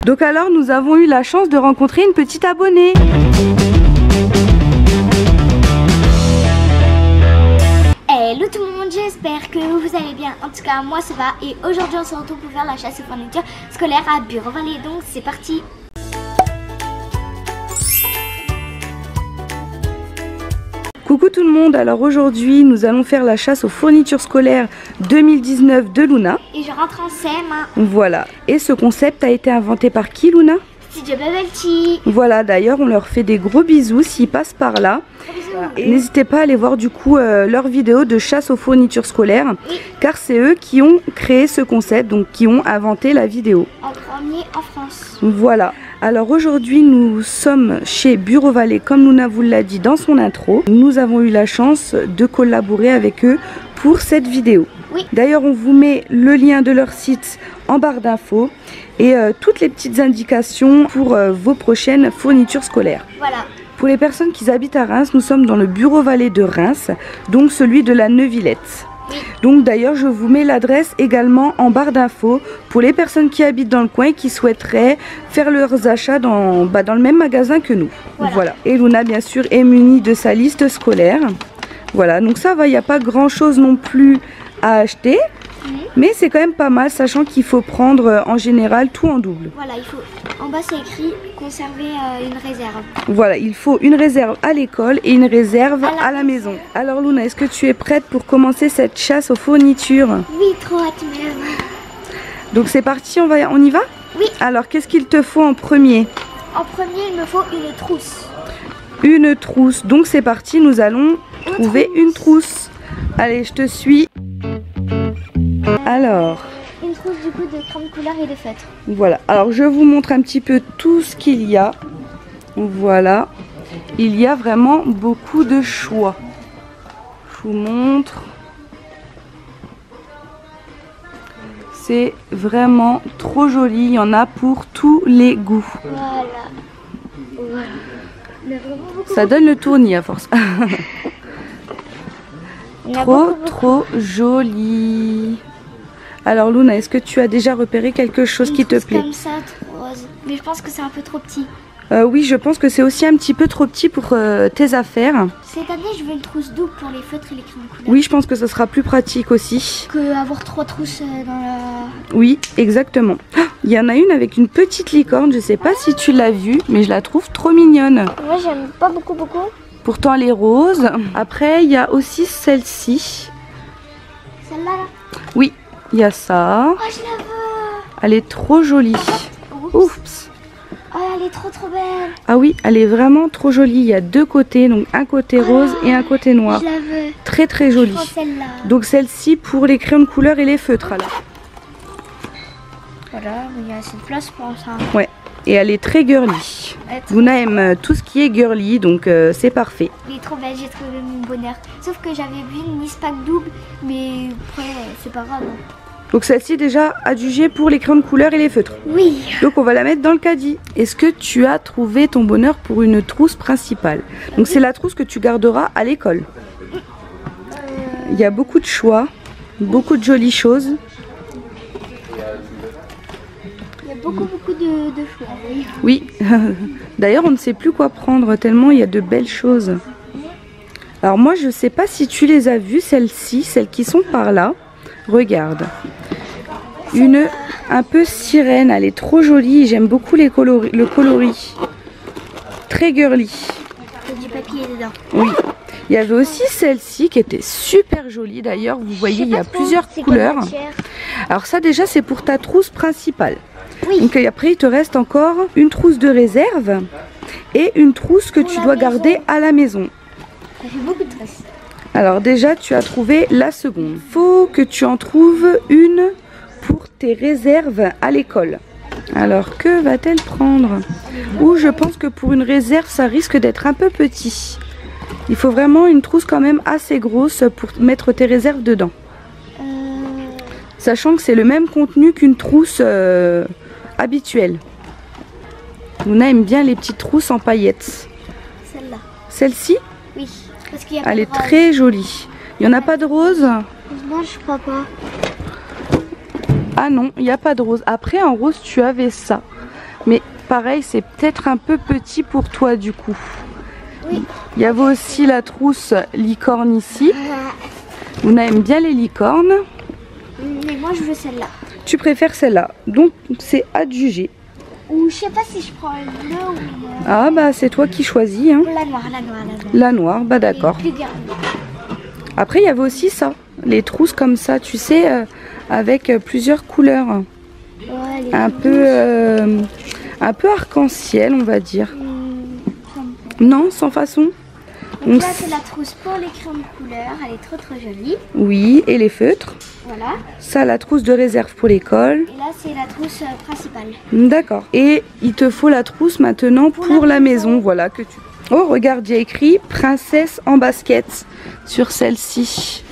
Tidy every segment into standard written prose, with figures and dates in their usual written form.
Donc alors nous avons eu la chance de rencontrer une petite abonnée. Hello tout le monde, j'espère que vous allez bien. En tout cas moi ça va et aujourd'hui on se retrouve pour faire la chasse aux fournitures scolaires à Bureau-Vallée. Donc c'est parti. Coucou tout le monde, alors aujourd'hui nous allons faire la chasse aux fournitures scolaires 2019 de Luna. Et je rentre en CM1. Voilà, et ce concept a été inventé par qui, Luna? Studio Bubble Tea. Voilà, d'ailleurs on leur fait des gros bisous s'ils passent par là. Et n'hésitez pas à aller voir du coup leur vidéo de chasse aux fournitures scolaires, oui. Car c'est eux qui ont créé ce concept, donc qui ont inventé la vidéo. En premier en France. Voilà. Alors aujourd'hui nous sommes chez Bureau-Vallée comme Luna vous l'a dit dans son intro. Nous avons eu la chance de collaborer avec eux pour cette vidéo. Oui. D'ailleurs on vous met le lien de leur site en barre d'infos et toutes les petites indications pour vos prochaines fournitures scolaires. Voilà. Pour les personnes qui habitent à Reims, nous sommes dans le Bureau-Vallée de Reims, donc celui de la Neuvillette. Donc d'ailleurs je vous mets l'adresse également en barre d'infos pour les personnes qui habitent dans le coin et qui souhaiteraient faire leurs achats dans le même magasin que nous. Voilà. Et Luna bien sûr est munie de sa liste scolaire. Voilà, donc ça va, il n'y a pas grand chose non plus à acheter. Mais c'est quand même pas mal, sachant qu'il faut prendre en général tout en double. Voilà, il faut. En bas c'est écrit conserver une réserve. Voilà, il faut une réserve à l'école et une réserve à la maison. Alors Luna, est-ce que tu es prête pour commencer cette chasse aux fournitures? Oui, trop hâte même. Donc c'est parti, on y va? Oui. Alors qu'est-ce qu'il te faut en premier? En premier, il me faut une trousse. Une trousse. Donc c'est parti, nous allons trouver une trousse. Allez, je te suis. Alors, une trousse du coup de crème couleur et de feutre. Voilà, alors je vous montre un petit peu tout ce qu'il y a. Voilà, il y a vraiment beaucoup de choix. Je vous montre. C'est vraiment trop joli, il y en a pour tous les goûts. Voilà. Mais vraiment beaucoup. Ça donne le tournis à force. Trop joli. Alors Luna, est-ce que tu as déjà repéré quelque chose qui te plaît? Comme ça, rose. Mais je pense que c'est un peu trop petit. Oui, je pense que c'est aussi un petit peu trop petit pour tes affaires. Cette année, je veux une trousse double pour les feutres et les crayons couleur. Oui, je pense que ce sera plus pratique aussi. Que avoir 3 trousses dans la... Oui, exactement. Il y en a une avec une petite licorne, je sais pas si tu l'as vue, mais je la trouve trop mignonne. Moi, j'aime pas beaucoup. Pourtant, elle est rose. Après, il y a aussi celle-ci. Celle-là, là? Oui, il y a ça. Oh, je la veux. Elle est trop jolie. Oups. Oh, elle est trop belle. Ah oui, elle est vraiment trop jolie. Il y a deux côtés, donc un côté rose et un côté noir. Je la veux. Très jolie. Je prends celle-là. Donc celle-ci pour les crayons de couleur et les feutres alors. Voilà, il y a assez de place pour ça. Ouais, et elle est très girly. Luna aime tout ce qui est girly, donc c'est parfait. Elle est trop belle, j'ai trouvé mon bonheur. Sauf que j'avais vu une Miss Pack double, mais après, c'est pas grave. Donc celle-ci déjà adjugée pour les crayons de couleur et les feutres. Oui. Donc on va la mettre dans le caddie. Est-ce que tu as trouvé ton bonheur pour une trousse principale? Donc c'est la trousse que tu garderas à l'école. Il y a beaucoup de choix, beaucoup de jolies choses. Il y a beaucoup de choix. Oui, d'ailleurs on ne sait plus quoi prendre tellement il y a de belles choses. Alors moi je ne sais pas si tu les as vues, celles-ci, celles qui sont par là. Regarde, une un peu sirène, elle est trop jolie, j'aime beaucoup le coloris, très girly. Il y a du papier dedans. Oui, il y avait aussi celle-ci qui était super jolie d'ailleurs, vous voyez il y a plusieurs couleurs. Alors ça déjà c'est pour ta trousse principale. Oui. Donc après il te reste encore une trousse de réserve et une trousse que tu dois garder à la maison. Ça fait beaucoup de stress. Alors déjà tu as trouvé la seconde. Faut que tu en trouves une pour tes réserves à l'école. Alors que va-t-elle prendre? Ou je pense que pour une réserve ça risque d'être un peu petit. Il faut vraiment une trousse quand même assez grosse pour mettre tes réserves dedans. Sachant que c'est le même contenu qu'une trousse habituelle. Luna aime bien les petites trousses en paillettes. Celle-là. Celle-ci? Oui. Parce qu'il y a Elle est très jolie. Il n'y en a pas de rose? Non, je crois pas. Ah non, il n'y a pas de rose. Après en rose tu avais ça. pareil, c'est peut-être un peu petit pour toi du coup. Oui. Il y avait aussi la trousse licorne ici. On aime bien les licornes. Mais moi je veux celle-là. Tu préfères celle-là, donc c'est à te juger. Ou je sais pas si je prends le bleu ou Ah bah c'est toi qui choisis. Hein. la noire, la noire, la noire. La noire, bah d'accord. Plus garnie. Après il y avait aussi ça, les trousses comme ça, tu sais, avec plusieurs couleurs. Ouais, les Un peu arc-en-ciel on va dire. ça me- Non, sans façon. Donc là c'est la trousse pour les crayons de couleur, elle est trop jolie. Oui, et les feutres. Voilà. Ça, la trousse de réserve pour l'école. Et là c'est la trousse principale. D'accord. Et il te faut la trousse maintenant pour la maison. Voilà que tu... Oh, regarde, il y a écrit princesse en basket sur celle-ci.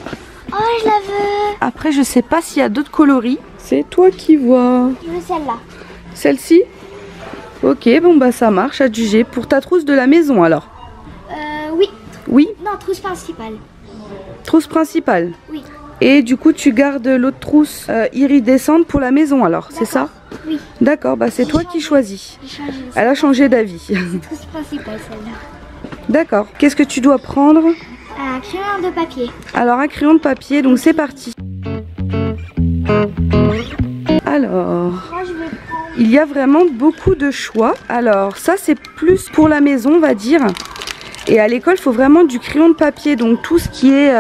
Oh, je la veux. Après, je sais pas s'il y a d'autres coloris. C'est toi qui vois. Je veux celle-là. Celle-ci? Ok, bon bah ça marche, à juger. Pour ta trousse de la maison alors? Oui. Oui, Non, trousse principale. trousse principale. Oui. Et du coup, tu gardes l'autre trousse iridescente pour la maison alors, c'est ça? Oui. D'accord, bah c'est toi qui choisis. J'ai changé. Elle a changé d'avis. Trousse principale celle-là. D'accord. Qu'est-ce que tu dois prendre? Un crayon de papier. Alors, un crayon de papier, donc c'est parti. Alors, Moi je vais prendre. il y a vraiment beaucoup de choix. Alors, ça c'est plus pour la maison, on va dire. Et à l'école, il faut vraiment du crayon de papier, donc tout ce qui est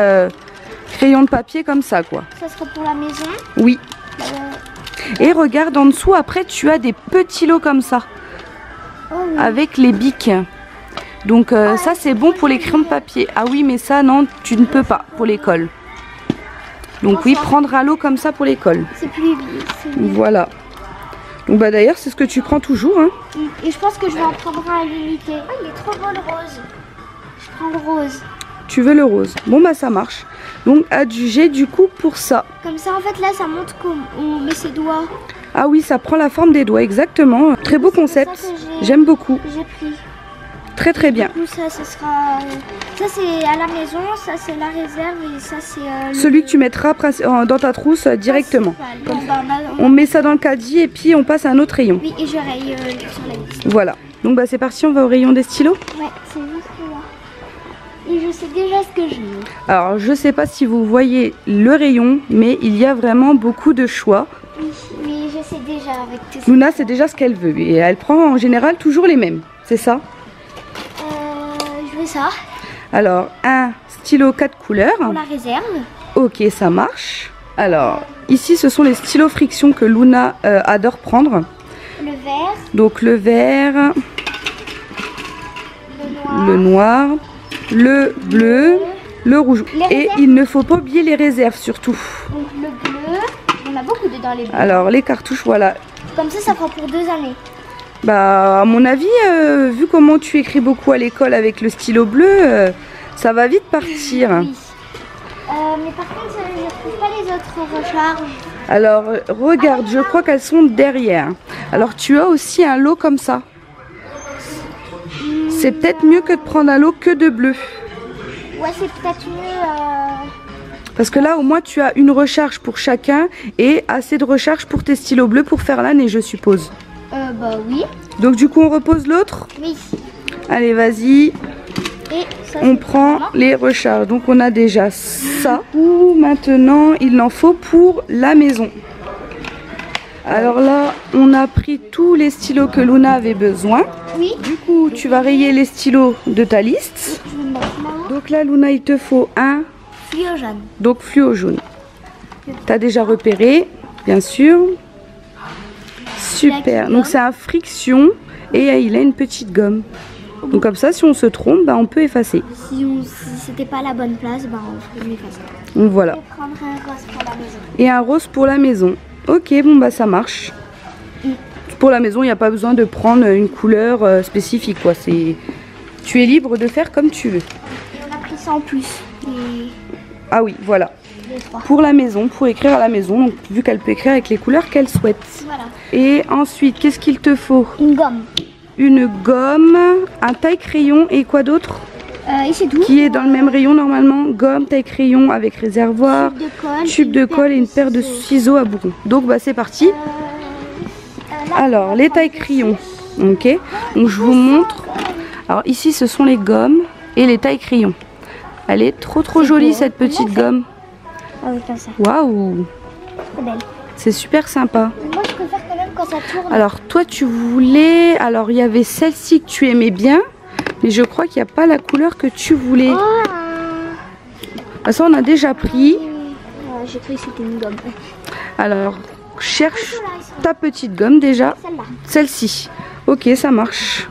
crayon de papier comme ça, quoi. Ça sera pour la maison. Oui. Et regarde en dessous, après tu as des petits lots comme ça, Oh oui. avec les bics. Donc ça c'est bon pour les crayons de papier. Ah oui, mais ça non, tu ne peux pas pour l'école. Donc oui, prendre un lot comme ça pour l'école. C'est plus. C'est mieux. Voilà. Donc bah d'ailleurs c'est ce que tu prends toujours. Hein. Et je pense que je vais en prendre un à l'unité. Oh, il est trop beau le rose. Je prends le rose. Tu veux le rose. Bon bah ça marche. Donc à juger du coup pour ça. Comme ça en fait là ça montre qu'on met ses doigts. Ah oui, ça prend la forme des doigts, exactement. Très beau concept. J'aime beaucoup. J'ai pris. Très très bien. Du coup ça sera. Ça c'est à la maison, ça c'est la réserve et ça c'est. Celui que tu mettras dans ta trousse directement. Bon, bah, On met ça dans le caddie et puis on passe à un autre rayon. Oui, et je raye sur la liste. Voilà. Donc bah c'est parti, on va au rayon des stylos. Ouais, c'est juste là. Et je sais déjà ce que je veux. Alors je sais pas si vous voyez le rayon, mais il y a vraiment beaucoup de choix. Oui, mais je sais déjà avec tout ça. Luna c'est déjà ce qu'elle veut et elle prend en général toujours les mêmes, c'est ça? Je veux ça. Alors un stylo 4 couleurs. Pour la réserve. Ok, ça marche. Alors ici ce sont les stylos friction que Luna adore prendre. Le vert. Donc le vert, le noir, le bleu, le rouge. Les Et réserves. il ne faut pas oublier les réserves surtout. Donc le bleu. On a beaucoup dedans les bleus. Alors les cartouches, voilà. Comme ça fera pour 2 années. Bah à mon avis, vu comment tu écris beaucoup à l'école avec le stylo bleu, ça va vite partir. Oui. Mais par contre, je ne trouve pas les autres recharges. Alors regarde, je crois qu'elles sont derrière. Alors tu as aussi un lot comme ça. C'est peut-être mieux que de prendre un lot que de bleu. Ouais, c'est peut-être mieux. Parce que là au moins tu as une recharge pour chacun et assez de recharge pour tes stylos bleus pour faire l'année je suppose. Bah oui. Donc du coup on repose l'autre. Oui. Allez vas-y. Et ça, On c'est prend vraiment- les recharges. Donc on a déjà ça. Ou maintenant il en faut pour la maison. Alors là on a pris tous les stylos que Luna avait besoin. Oui. Du coup tu vas rayer les stylos de ta liste. Je vais me mettre là-haut. Donc là Luna il te faut un. Fluo jaune. Donc fluo jaune. T'as déjà repéré, bien sûr. Super. Donc c'est un friction et il a une petite gomme. Donc comme ça, si on se trompe, bah, on peut effacer. Si c'était pas la bonne place, bah on peut l'effacer. Donc voilà. Je vais prendre un rose pour la maison. Et un rose pour la maison. Ok, bon bah ça marche. Pour la maison, il n'y a pas besoin de prendre une couleur spécifique, quoi. Tu es libre de faire comme tu veux. Et on a pris ça en plus. Ah oui, voilà. Les 3. Pour la maison, pour écrire à la maison, donc vu qu'elle peut écrire avec les couleurs qu'elle souhaite. Voilà. Et ensuite, qu'est-ce qu'il te faut? Une gomme. Une gomme, un taille-crayon et quoi d'autre? Et c'est tout. Qui est dans le même rayon normalement. Gomme, taille-crayon avec réservoir, tube de colle et une paire de ciseaux à bourron. Donc bah c'est parti. Alors les taille-crayons. Ok, donc je vous montre. Alors ici ce sont les gommes et les tailles crayons. Elle est trop jolie cette petite gomme. Ah oui, comme ça. Waouh, C'est belle. c'est super sympa. Moi je préfère quand même quand ça tourne. Alors toi tu voulais, alors il y avait celle-ci que tu aimais bien, mais je crois qu'il n'y a pas la couleur que tu voulais. Oh, Ah, ça on a déjà pris. j'ai cru que c'était une gomme. Alors cherche ta petite gomme déjà. Celle-là. Celle-ci. Ok, ça marche.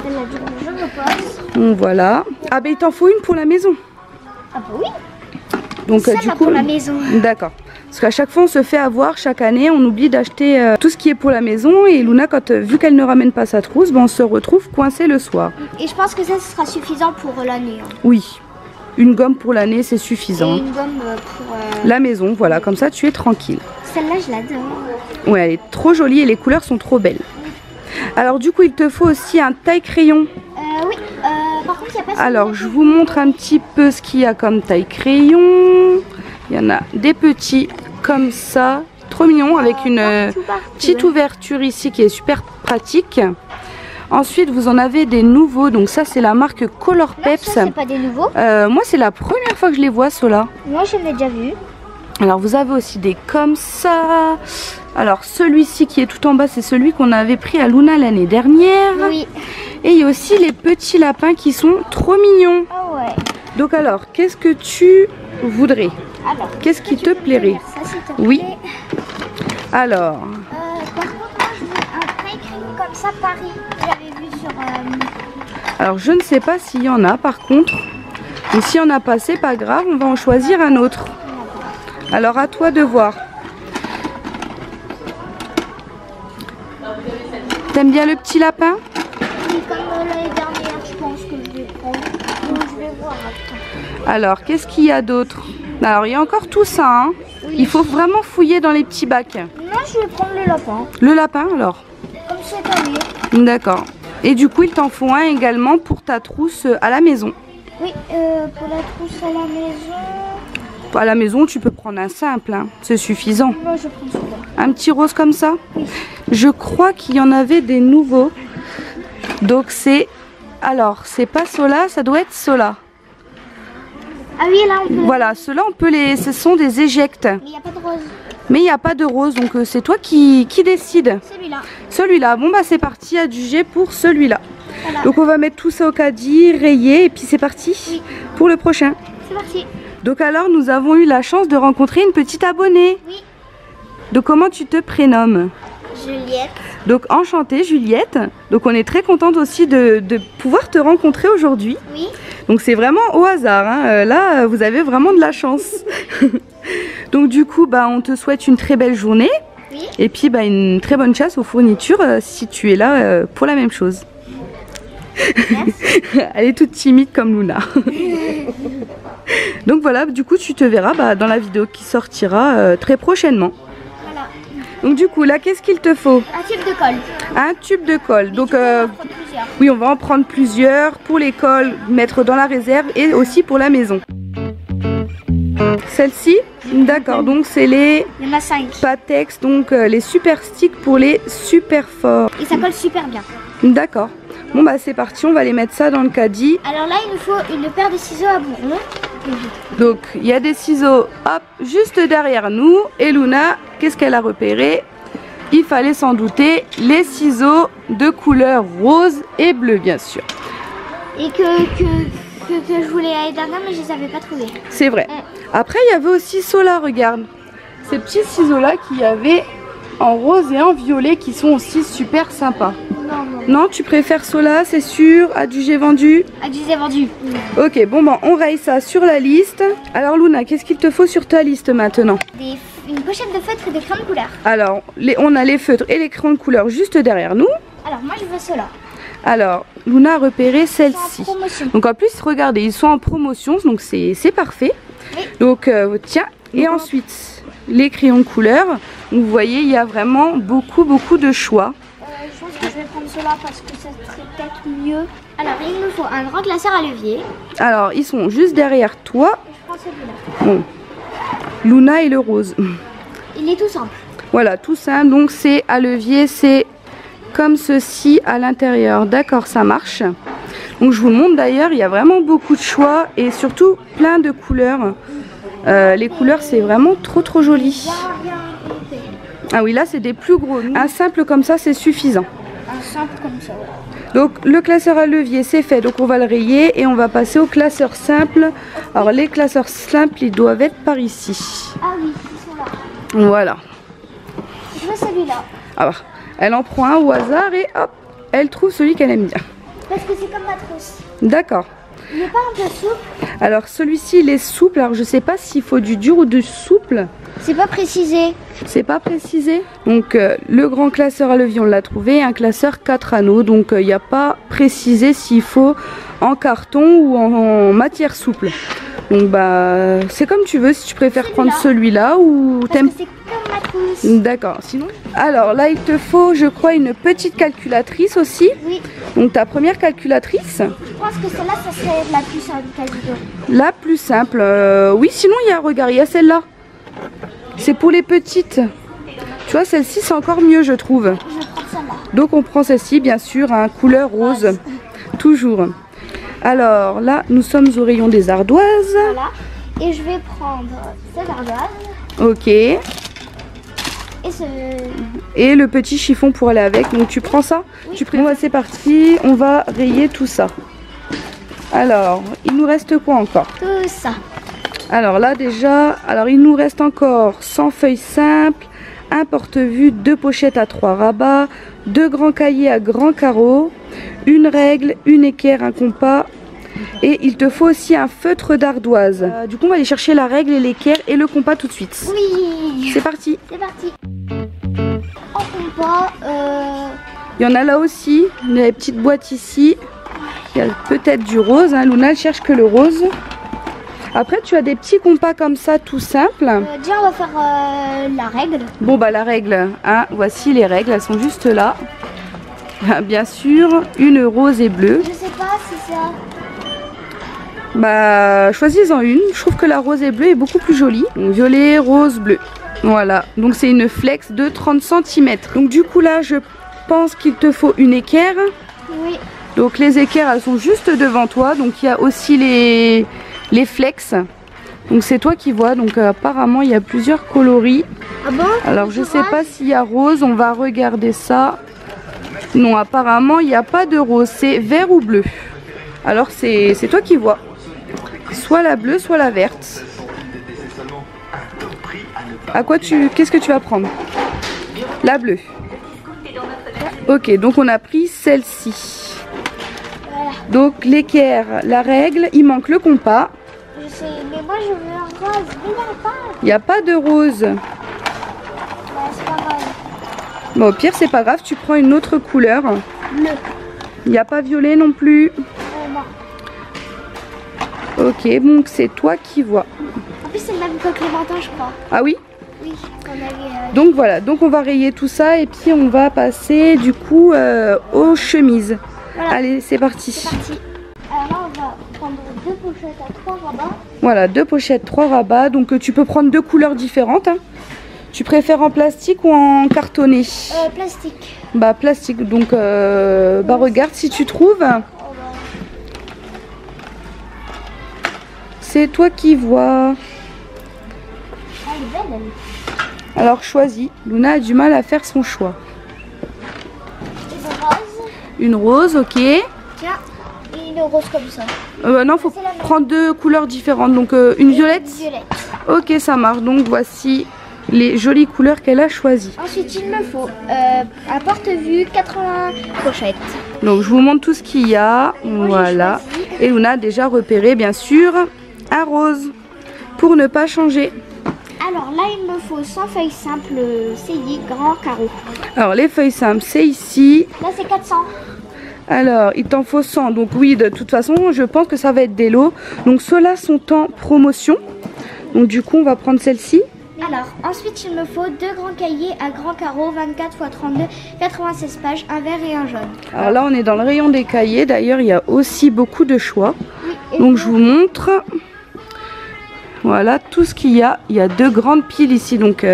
Celle-là, du coup, je repose. Donc voilà. Ah ben il t'en faut une pour la maison. Ah bah oui. Donc du Celle-là coup, pour la maison. d'accord. Parce qu'à chaque fois on se fait avoir, chaque année on oublie d'acheter tout ce qui est pour la maison et Luna quand vu qu'elle ne ramène pas sa trousse, ben, on se retrouve coincé le soir. Et je pense que ça ce sera suffisant pour l'année. Hein. Oui, une gomme pour l'année c'est Et suffisant. une gomme pour... La maison, voilà, comme ça tu es tranquille. Celle-là je l'adore. Ouais, elle est trop jolie et les couleurs sont trop belles. Alors du coup il te faut aussi un taille crayon. Oui, par contre il n'y a pas... Alors je vous montre un petit peu ce qu'il y a comme taille crayon. Il y en a des petits comme ça, trop mignon, avec une petite ouverture ici qui est super pratique. Ensuite vous en avez des nouveaux, donc ça c'est la marque Color Peps. C'est pas des nouveaux. Moi c'est la première fois que je les vois ceux-là. Moi je l'ai déjà vu. Alors vous avez aussi des comme ça. Alors celui-ci qui est tout en bas c'est celui qu'on avait pris à Luna l'année dernière. Oui. Et il y a aussi les petits lapins qui sont trop mignons. Ah ouais. Donc alors qu'est-ce que tu voudrais? Alors, qu'est-ce qui te plairait? Ça, s'il te Oui. plaît. Alors, Par contre, moi je veux un taille crayon comme ça Paris. J'avais vu sur... alors je ne sais pas s'il y en a par contre. Mais s'il n'y en a pas, c'est pas grave, on va en choisir un autre. Alors à toi de voir. T'aimes bien le petit lapin? Oui, comme l'année dernière, je pense que je vais prendre. Donc, je vais voir après. Alors, qu'est-ce qu'il y a d'autre? Alors, il y a encore tout ça. Hein. Oui. Il faut vraiment fouiller dans les petits bacs. Moi, je vais prendre le lapin. Le lapin, alors? Comme cette année. D'accord. Et du coup, il t'en faut un également pour ta trousse à la maison. Oui, pour la trousse à la maison... À la maison, tu peux prendre un simple. Hein. C'est suffisant. Moi, je prends celui-là. Un petit rose comme ça? Oui. Je crois qu'il y en avait des nouveaux. Donc, c'est... Alors, c'est pas ceux-là, ça doit être ceux-là. Ah oui, là, on peut... Voilà, ceux-là, on peut les... Ce sont des éjectes. Mais il n'y a pas de rose. Mais il n'y a pas de rose, donc c'est toi qui décide. Celui-là. Celui-là, bon bah c'est parti, adjugé pour celui-là. Voilà. Donc on va mettre tout ça au caddie, rayer, et puis c'est parti Oui. pour le prochain. C'est parti. Donc alors, nous avons eu la chance de rencontrer une petite abonnée. Oui. Donc comment tu te prénommes? Juliette. Donc enchantée Juliette. Donc on est très contente aussi de pouvoir te rencontrer aujourd'hui. Oui. Donc c'est vraiment au hasard, hein. Là vous avez vraiment de la chance. Donc du coup bah, on te souhaite une très belle journée. Oui. Et puis bah, une très bonne chasse aux fournitures si tu es là pour la même chose. Elle est toute timide comme Luna. Donc voilà, du coup tu te verras bah, dans la vidéo qui sortira très prochainement. Voilà. Donc du coup là qu'est-ce qu'il te faut? Un tube de colle. Un tube de colle. Donc On va en prendre plusieurs. oui, on va en prendre plusieurs pour les colles, mettre dans la réserve et aussi pour la maison. Celle-ci, d'accord, donc c'est les Il y en a 5. Patex, donc les super sticks pour les super forts. Et ça colle super bien. D'accord. Bon bah c'est parti, on va les mettre ça dans le caddie. Alors là, il nous faut une paire de ciseaux à bourron. Donc il y a des ciseaux, hop, juste derrière nous. Et Luna, qu'est-ce qu'elle a repéré? Il fallait s'en douter, les ciseaux de couleur rose et bleu bien sûr. Et que je voulais l'année dernière, mais je les avais pas trouvés. C'est vrai. Après il y avait aussi ceux-là, regarde. Ces petits ciseaux-là qu'il y avait en rose et en violet qui sont aussi super sympas. Non, tu préfères ceux-là, c'est sûr, adjugé vendu? Adjugé vendu. Ok, bon bah on raye ça sur la liste. Alors Luna, qu'est-ce qu'il te faut sur ta liste maintenant? Une pochette de feutres et des crayons de couleur. Alors, on a les feutres et les crayons de couleur juste derrière nous. Alors moi je veux ceux-là. Alors, Luna a repéré celle-ci. En promotion. Donc en plus, regardez, ils sont en promotion, donc c'est parfait. Oui. Donc tiens, et ensuite, les crayons de couleur. Vous voyez, il y a vraiment beaucoup de choix. Je pense que je vais prendre ceux-là parce que ça serait peut-être mieux. Alors il nous faut un grand glaceur à levier. Alors, ils sont juste derrière toi. Je prends celui-là. Bon. Luna et le rose. Il est tout simple. Voilà, tout simple. Donc c'est à levier, c'est comme ceci à l'intérieur. D'accord, ça marche. Donc je vous montre d'ailleurs, il y a vraiment beaucoup de choix et surtout plein de couleurs. Les couleurs, c'est vraiment trop joli. Ah oui, là c'est des plus gros. Un simple comme ça, c'est suffisant. Un simple comme ça, ouais. Donc le classeur à levier c'est fait, donc on va le rayer et on va passer au classeur simple. Alors les classeurs simples, ils doivent être par ici. Ah oui, ils sont là. Voilà. Je veux celui-là. Alors, elle en prend un au hasard et hop, elle trouve celui qu'elle aime bien. Parce que c'est comme ma trousse. D'accord. Il n'est pas un peu souple? Alors celui-ci il est souple, alors je sais pas s'il faut du dur ou du souple. C'est pas précisé. C'est pas précisé. Donc le grand classeur à levier on l'a trouvé, un classeur 4 anneaux. Donc il n'y a pas précisé s'il faut en carton ou en matière souple. Donc bah c'est comme tu veux, si tu préfères prendre celui-là ou t'aimes. C'est comme ma trousse. D'accord, sinon. Alors là il te faut je crois une petite calculatrice aussi. Oui. Donc ta première calculatrice. Je pense que celle-là ça serait la plus simple quasiment. La plus simple, oui sinon il y a, regarde, il y a celle-là. C'est pour les petites. Tu vois, celle-ci, c'est encore mieux, je trouve. Je prends celle-là. Donc, on prend celle-ci, bien sûr, un couleur rose. Toujours. Alors, là, nous sommes au rayon des ardoises. Voilà. Et je vais prendre cette ardoise. Ok. Et Et le petit chiffon pour aller avec. Donc, tu prends ça. Oui. Tu prends... Bon, c'est parti. On va rayer tout ça. Alors, il nous reste quoi encore? tout ça. Alors là déjà, il nous reste encore 100 feuilles simples, un porte-vue, 2 pochettes à 3 rabats, 2 grands cahiers à grands carreaux, une règle, une équerre, un compas et il te faut aussi un feutre d'ardoise. Du coup on va aller chercher la règle et l'équerre et le compas tout de suite. Oui. C'est parti. C'est parti. En compas, Il y en a là aussi, les petites boîtes ici. Il y a peut-être du rose, hein. Luna elle cherche que le rose. Après, tu as des petits compas comme ça, tout simples. déjà, on va faire la règle. Bon, bah la règle, hein, voici les règles, elles sont juste là. Bien sûr, une rose et bleue. Je sais pas si ça... Bah, choisis-en une. Je trouve que la rose et bleue est beaucoup plus jolie. Donc, violet, rose, bleu. Voilà, donc c'est une flex de 30 cm. Donc du coup là, je pense qu'il te faut une équerre. Oui. Donc les équerres, elles sont juste devant toi. Donc il y a aussi les flex. Donc c'est toi qui vois. Donc apparemment il y a plusieurs coloris. Ah bon? Alors je sais pas s'il y a rose, on va regarder ça. Non, apparemment il n'y a pas de rose, c'est vert ou bleu. Alors c'est toi qui vois. Soit la bleue, soit la verte. Qu'est-ce que tu vas prendre? La bleue. Ok, donc on a pris celle-ci. Voilà. Donc l'équerre, la règle, il manque le compas. Je sais, mais moi je veux un rose. Mais il n'y a pas. Il n'y a pas de rose. Ouais, c'est pas grave. Bon, au pire, c'est pas grave, tu prends une autre couleur. Bleu. Il n'y a pas violet non plus. Non. Ok, donc c'est toi qui vois. En plus, c'est le même que Clémentin, je crois. Ah oui? Oui, on avait... Donc voilà, donc on va rayer tout ça et puis on va passer du coup aux chemises. Voilà. Allez, c'est parti. C'est parti. Alors là, on va prendre 2 pochettes à 3 rabats. Voilà, 2 pochettes, 3 rabats. Donc tu peux prendre 2 couleurs différentes. Hein. Tu préfères en plastique ou en cartonné? Plastique. Bah plastique, donc bah regarde si tu trouves. Oh, bah. C'est toi qui vois. Ah, elle est belle, elle. Alors choisis. Luna a du mal à faire son choix. Une rose, ok. Tiens, et une rose comme ça. Non, faut prendre 2 couleurs différentes. Donc une violette. Violette. Ok, ça marche. Donc voici les jolies couleurs qu'elle a choisies. Ensuite, il me faut un porte-vue, 80 pochettes. Donc je vous montre tout ce qu'il y a. Voilà. Et Luna a déjà repéré, bien sûr, un rose pour ne pas changer. Alors là, il me faut 100 feuilles simples CI grand carreau. Alors les feuilles simples, c'est ici. Là, c'est 400. Alors, il t'en faut 100. Donc oui, de toute façon, je pense que ça va être des lots. Donc ceux-là sont en promotion. Donc du coup, on va prendre celle-ci. Alors, ensuite, il me faut 2 grands cahiers à grands carreaux, 24 x 32, 96 pages, un vert et un jaune. Alors là, on est dans le rayon des cahiers. D'ailleurs, il y a aussi beaucoup de choix. Oui, donc je vous montre. Voilà tout ce qu'il y a. Il y a 2 grandes piles ici. Donc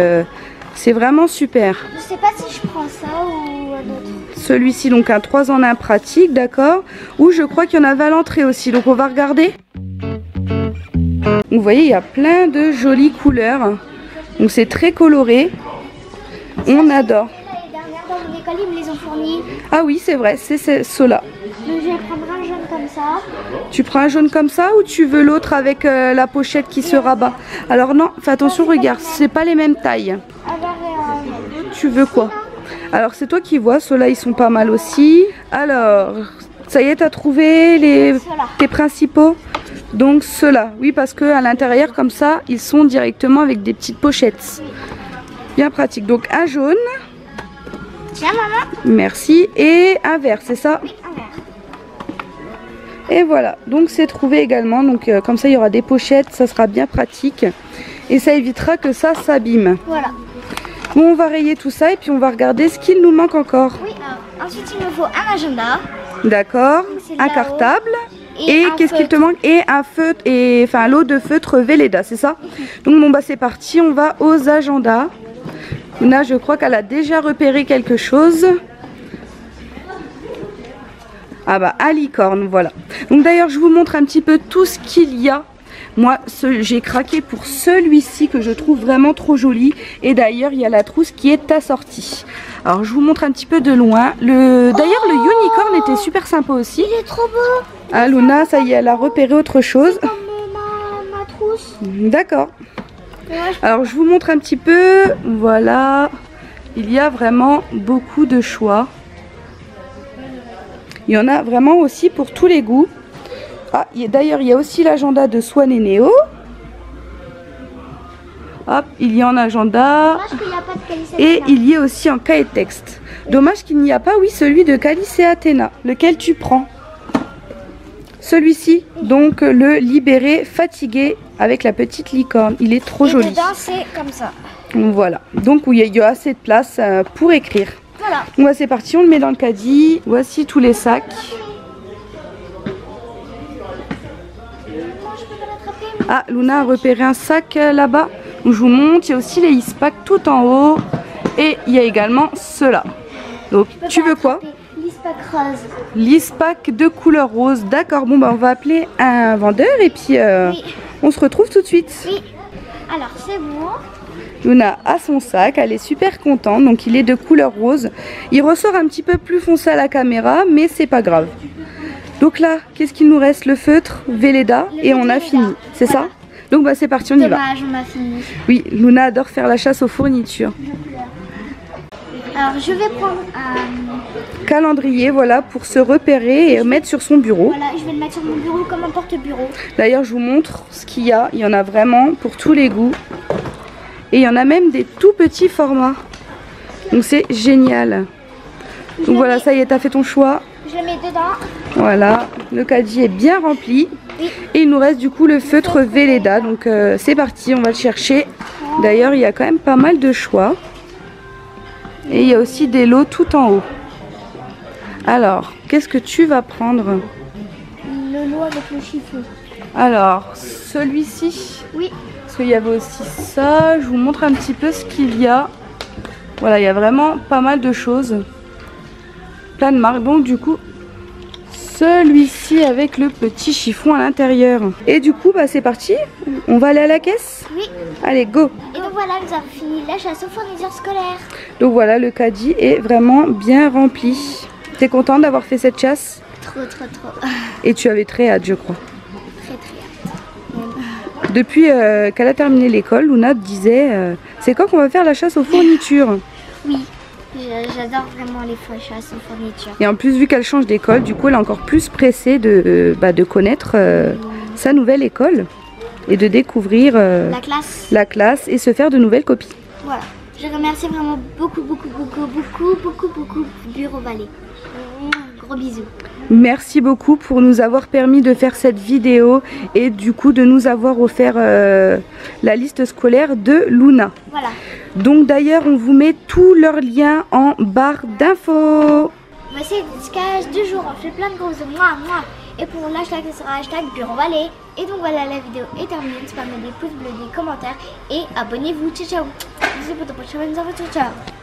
c'est vraiment super. Je sais pas si je prends ça ou un autre. Celui-ci, donc un 3 en 1 pratique, d'accord. Ou je crois qu'il y en avait à l'entrée aussi, donc on va regarder. Donc, vous voyez, il y a plein de jolies couleurs. Donc c'est très coloré. On adore. L'année dernière, dans mon école, ils me les ont fournis. Ah oui, c'est vrai, c'est ceux-là. Donc je vais prendre un jaune comme ça. Tu prends un jaune comme ça ou tu veux l'autre avec la pochette qui se rabat? Alors non, fais attention, regarde, c'est pas les mêmes tailles. Tu veux quoi? Alors c'est toi qui vois, ceux-là ils sont pas mal aussi. Alors, ça y est, t'as trouvé tes principaux? Donc ceux-là, oui, parce que à l'intérieur comme ça, ils sont directement avec des petites pochettes. Bien pratique. Donc un jaune. Tiens maman. Merci. Et un vert, c'est ça? Oui, un vert. Et voilà, donc c'est trouvé également. Donc comme ça il y aura des pochettes, ça sera bien pratique. Et ça évitera que ça s'abîme. Voilà. Bon, on va rayer tout ça et puis on va regarder ce qu'il nous manque encore. Oui, alors, ensuite il me faut un agenda. D'accord, un cartable. Et qu'est-ce qu'il te manque? Et un feutre, et enfin un lot de feutres Velleda, c'est ça? Donc bon bah c'est parti, on va aux agendas. Luna, je crois qu'elle a déjà repéré quelque chose. Ah bah à licorne, voilà. Donc d'ailleurs je vous montre un petit peu tout ce qu'il y a. Moi j'ai craqué pour celui-ci que je trouve vraiment trop joli. Et d'ailleurs il y a la trousse qui est assortie. Alors je vous montre un petit peu de loin. D'ailleurs le unicorn était super sympa aussi. Il est trop beau. Ah Luna, ça y est, elle a repéré autre chose. Comme ma trousse. D'accord. Alors je vous montre un petit peu. Voilà. Il y a vraiment beaucoup de choix. Il y en a vraiment aussi pour tous les goûts. Ah, d'ailleurs il y a aussi l'agenda de Swan et Néo. Hop, il y a en agenda. Et il y a aussi en cahier de texte. Dommage qu'il n'y a pas, oui, celui de Calice et Athéna. Lequel tu prends? Celui-ci, donc le libéré fatigué avec la petite licorne. Il est trop joli. Et dedans c'est comme ça. Voilà, donc oui, il y a assez de place pour écrire. Voilà. Donc c'est parti, on le met dans le caddie. Voici tous les sacs. Ah, Luna a repéré un sac là-bas. Je vous montre, il y a aussi les Ispac tout en haut. Et il y a également ceux-là. Donc tu veux quoi? L'Ispac rose. L'Ispac de couleur rose. D'accord, bon bah on va appeler un vendeur et puis Oui. on se retrouve tout de suite. Oui. Alors c'est bon. Luna a son sac, elle est super contente, donc il est de couleur rose. Il ressort un petit peu plus foncé à la caméra, mais c'est pas grave. Donc là, qu'est-ce qu'il nous reste? Le feutre Velleda et on a fini, c'est ça? Donc bah c'est parti, on y va. Dommage, on a fini. Oui, Luna adore faire la chasse aux fournitures. Alors je vais prendre un calendrier, voilà, pour se repérer et mettre sur son bureau. Voilà, je vais le mettre sur mon bureau comme un porte-bureau. D'ailleurs, je vous montre ce qu'il y a. Il y en a vraiment pour tous les goûts. Et il y en a même des tout petits formats. Donc c'est génial. Donc voilà, ça y est, t'as fait ton choix. Je le mets dedans. Voilà, le caddie est bien rempli. Oui. Et il nous reste du coup le feutre Velleda. Donc c'est parti, on va le chercher. D'ailleurs, il y a quand même pas mal de choix. Et il y a aussi des lots tout en haut. Alors, qu'est-ce que tu vas prendre? Le lot avec le chiffon. Alors, celui-ci. Oui. Parce qu'il y avait aussi ça. Je vous montre un petit peu ce qu'il y a. Voilà, il y a vraiment pas mal de choses. Plein de marques. Donc du coup, celui-ci avec le petit chiffon à l'intérieur. Et du coup, bah, c'est parti. On va aller à la caisse? Oui. Allez, go. Et donc voilà, nous avons fini la chasse aux fournitures scolaires. Donc voilà, le caddie est vraiment bien rempli. T'es contente d'avoir fait cette chasse? Trop, trop, trop. Et tu avais très hâte, je crois. Très, très hâte. Depuis qu'elle a terminé l'école, Luna disait c'est quand qu'on va faire la chasse aux fournitures? Oui, j'adore vraiment les chasses aux fournitures. Et en plus, vu qu'elle change d'école, du coup, elle est encore plus pressée de connaître sa nouvelle école et de découvrir la classe et se faire de nouvelles copies. Voilà. Je remercie vraiment beaucoup Bureau Vallée. Gros bisous. Merci beaucoup pour nous avoir permis de faire cette vidéo et du coup de nous avoir offert la liste scolaire de Luna. Voilà. Donc d'ailleurs on vous met tous leurs liens en barre d'infos. Voici le disquage du jour, on fait plein de gros moi. Et pour l'hashtag, ce sera hashtag Bureau Vallée. Et donc voilà, la vidéo est terminée. N'hésitez pas à mettre des pouces bleus, des commentaires et abonnez-vous. Ciao ciao. Bisous pour de prochaines aventures. Ciao.